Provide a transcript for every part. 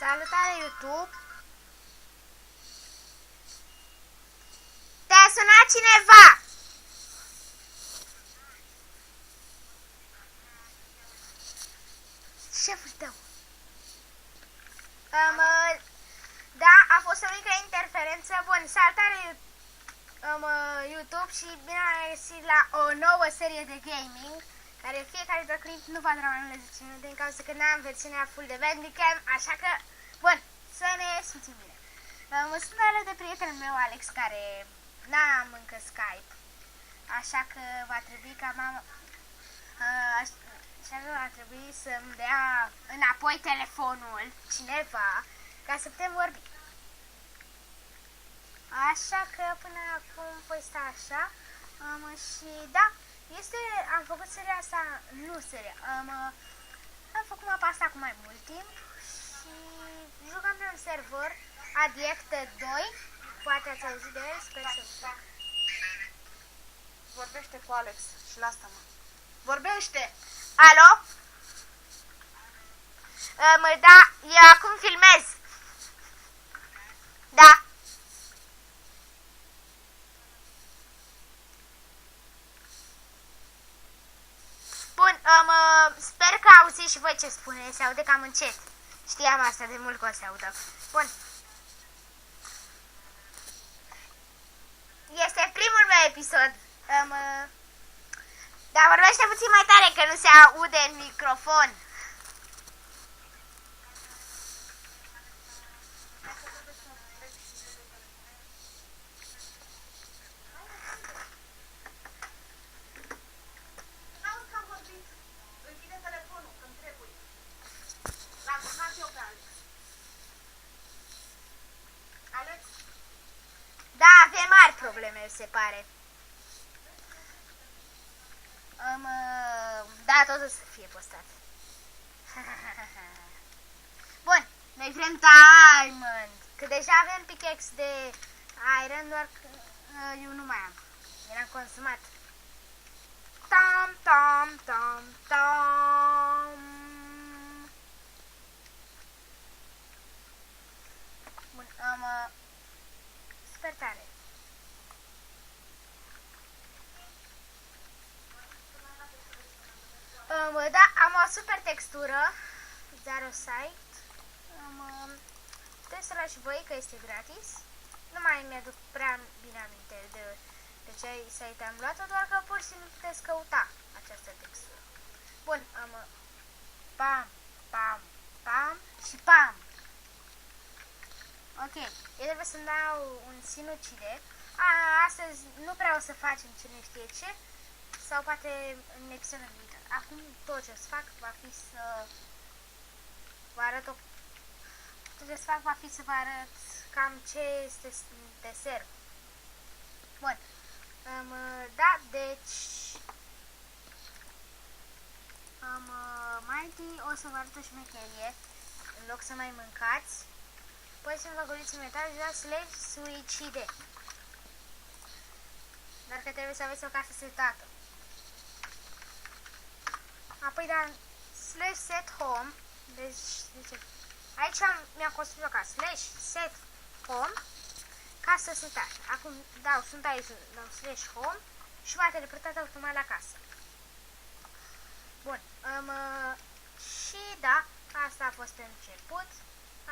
Salutare YouTube! Te-a sunat cineva! Șeful tău! Da, a fost o mică interferență. Bun, salutare YouTube și bine am găsit la o nouă serie de gaming, care fiecare videoclip nu va dura mai mult de 10 minute din cauza că n-am versiunea full de Bandicam, așa că, bun, să ne simțim bine. Mă sunt alături de prietenul meu, Alex, care n-am încă Skype, așa că va trebui ca mama... Așa că va trebui să-mi dea înapoi telefonul cineva ca să putem vorbi. Așa că până acum voi sta așa. Și da, am făcut seria asta, nu seria, am făcut mapa asta cu mai mult timp și jucam pe un server, Addict 2, poate ați auzit de el, sper să știu. Vorbește cu Alex și lasă-mă. Vorbește! Alo? Da, eu acum filmez. Da. Bun, sper că auziți și voi ce spune, se aude cam încet. Știam asta de mult că o se audă. Bun. Este primul meu episod. Dar vorbește puțin mai tare că nu se aude în microfon. Da, avem mari probleme, se pare. Da, tot o să fie postat. Bun, noi vrem diamond. Că deja avem pickaxe de iron, doar că eu nu mai am. L-am consumat. Tam, tam, tam, tam. Bun, super tare. Da, am o super textură, Zero Sight. Puteți să luați și voi că este gratis. Nu mai mi-aduc prea bine aminte de ce site am luat-o, doar că pur și simplu puteți căuta această textură. Bun, pam, pam, pam și pam. Ok, eu trebuie să-mi dau un sinucide. Astăzi nu prea o să facem cine știe ce, sau poate în episodul viitor. Acum tot ce o să fac va fi să vă arăt cam ce este de serv. Bun. Da, deci mai întâi o să vă arăt o șmecherie. În loc să mai mâncați, poate să-mi vă în metal și dați /suicide. Dar că trebuie să aveți o casă setată. Apoi da /set home. Deci aici mi-am construit o casă. /set home. Casă setată. Acum sunt aici, dau /home și m-a teleportat automat la casă. Bun. Și da, asta a fost început.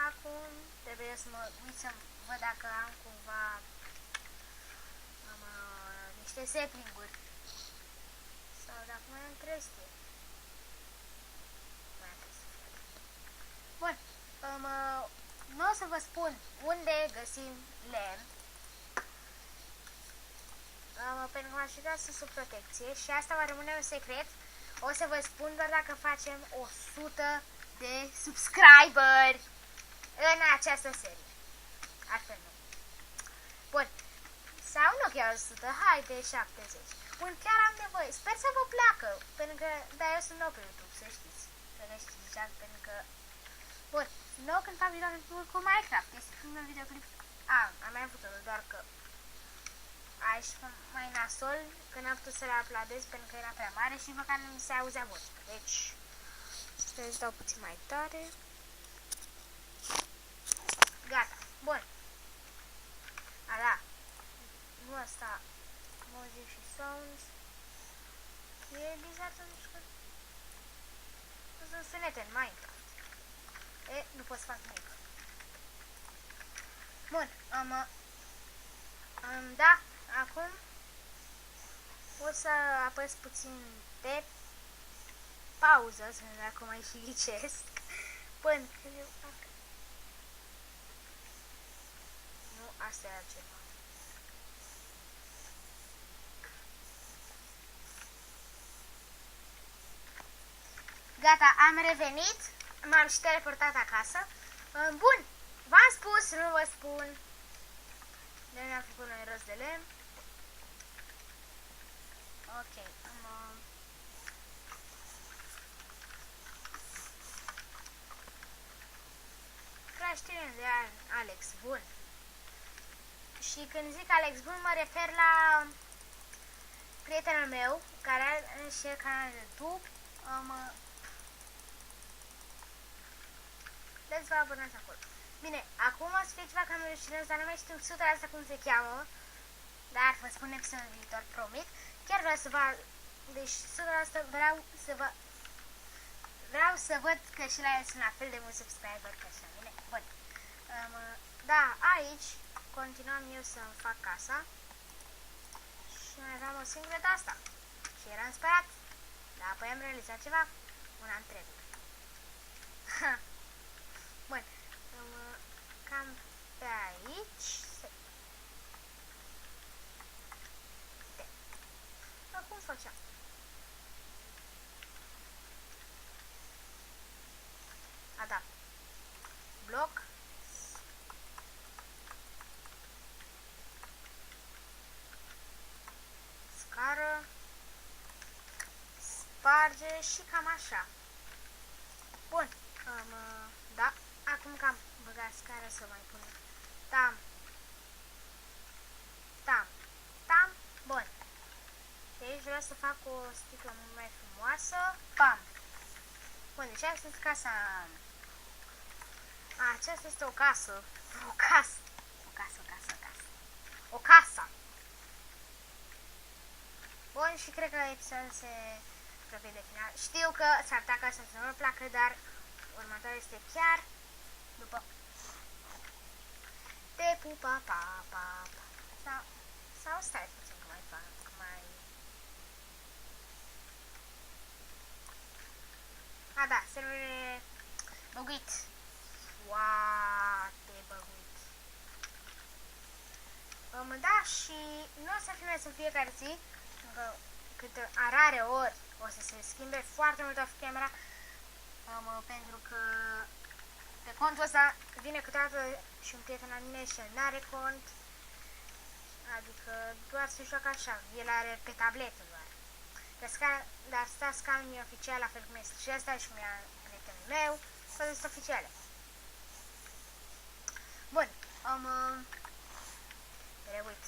Acum trebuie să mă uit să văd dacă am cumva niște sapling-uri. Sau dacă mai am trestie. Bun. Nu o să vă spun unde găsim lemn. Pentru că m-aș vrea să sub protecție și asta va rămâne un secret. O să vă spun doar dacă facem 100 de subscriberi în această serie. Altfel nu. Bun. Sau nu chiar 100, hai de 70. Bun, chiar am nevoie. Sper să vă placă, pentru că, da, eu sunt nou pe YouTube, să știți. Să ne știți deja, pentru că... Bun, nou când fac videoclipul cu Minecraft. Este primul videoclip... am mai avut unul, doar că... Aici mai nasol, că n-am putut să le uploadez pentru că era prea mare și măcar nu mi se auzea vocea. Deci, trebuie să dau puțin mai tare. Gata. Bun. A, da. Nu asta. Music și sounds. E bizar totuși că nu sunt sunete în Minecraft. E, nu pot să fac nimic. Bun, da, acum o să apăs puțin pe pauză, să vedem dacă mai și ghicesc, până când eu fac. Nu, asta e altceva. Gata, am revenit, m-am și teleportat acasă. Bun, v-am spus, nu vă spun. De mi-am făcut noi rost de lemn. Ok, creștere de Alex Bun. Și când zic Alex Bun mă refer la prietenul meu care are și canal de YouTube. Deci vă abonați acolo. Bine, acum o să fie ceva cam rușinos, dar nu mai știu 100% cum se cheamă. Dar vă spun episodul viitor, promit. Chiar vreau să vă... Deci 100% vreau să văd că și la el sunt la fel de mulți subscriber ca și la mine. Bun. Da, aici continuam eu să-mi fac casa. Și mai aveam o singură de asta. Și eram sperat. Dar apoi am realizat ceva. Una întreg. Bun. Cam pe aici. Cum făceam? A, da. Bloc. Scară. Sparge și cam așa. Bun. Da. Acum că am băgat scară să mai pun. Tam. Bun. Și aici vreau să fac o sticlă mult mai frumoasă. Pam! Bun, deci asta este casa. Aceasta este o casă. O casă. Bun, și cred că episodul se apropie de final. Știu că s-ar putea ca să nu vă placă, dar următoarea este chiar după. Te pupa, pa. Sau stai puțin că mai fac. A, da, serverele băguit. Foarte băguit. Da, și nu o să filmez în fiecare zi, câte rare ori o să se schimbe foarte mult off-camera, pentru că pe contul ăsta vine câteodată și un prieten al mine și el n-are cont, adică doar se joacă așa, el are pe tabletă doar. Dar Stascam e oficial, la fel cum este și ăsta și mi-a prietenul meu, toate sunt oficiale. Bun, reuit.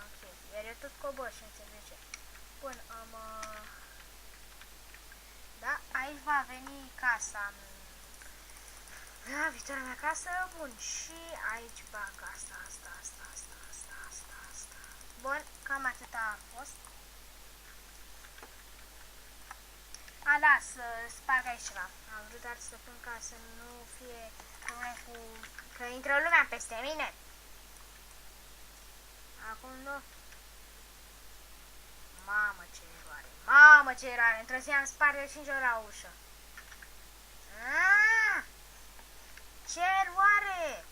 Ok, iar eu tot cobor și înțeleg ce. Bun, da, aici va veni casa. Da, viitoarea mea casă, bun, și aici bag asta. Bun, cam atâta a fost. A, da, să sparg aici ceva. Am vrut doar să pun ca să nu fie probleme cu... că intră lumea peste mine. Acum nu. Mamă, ce eroare. Într-o zi am spart de 5 ori la ușă. Ce eroare!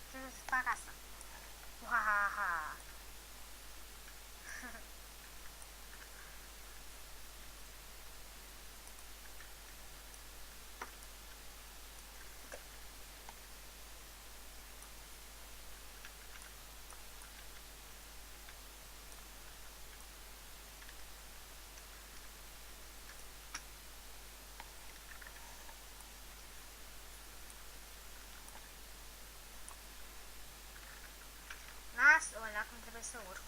Trebuie să fac asta. Uhaha. Nas, ăla cum trebuie să urc.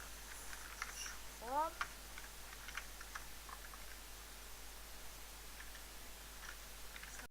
Om.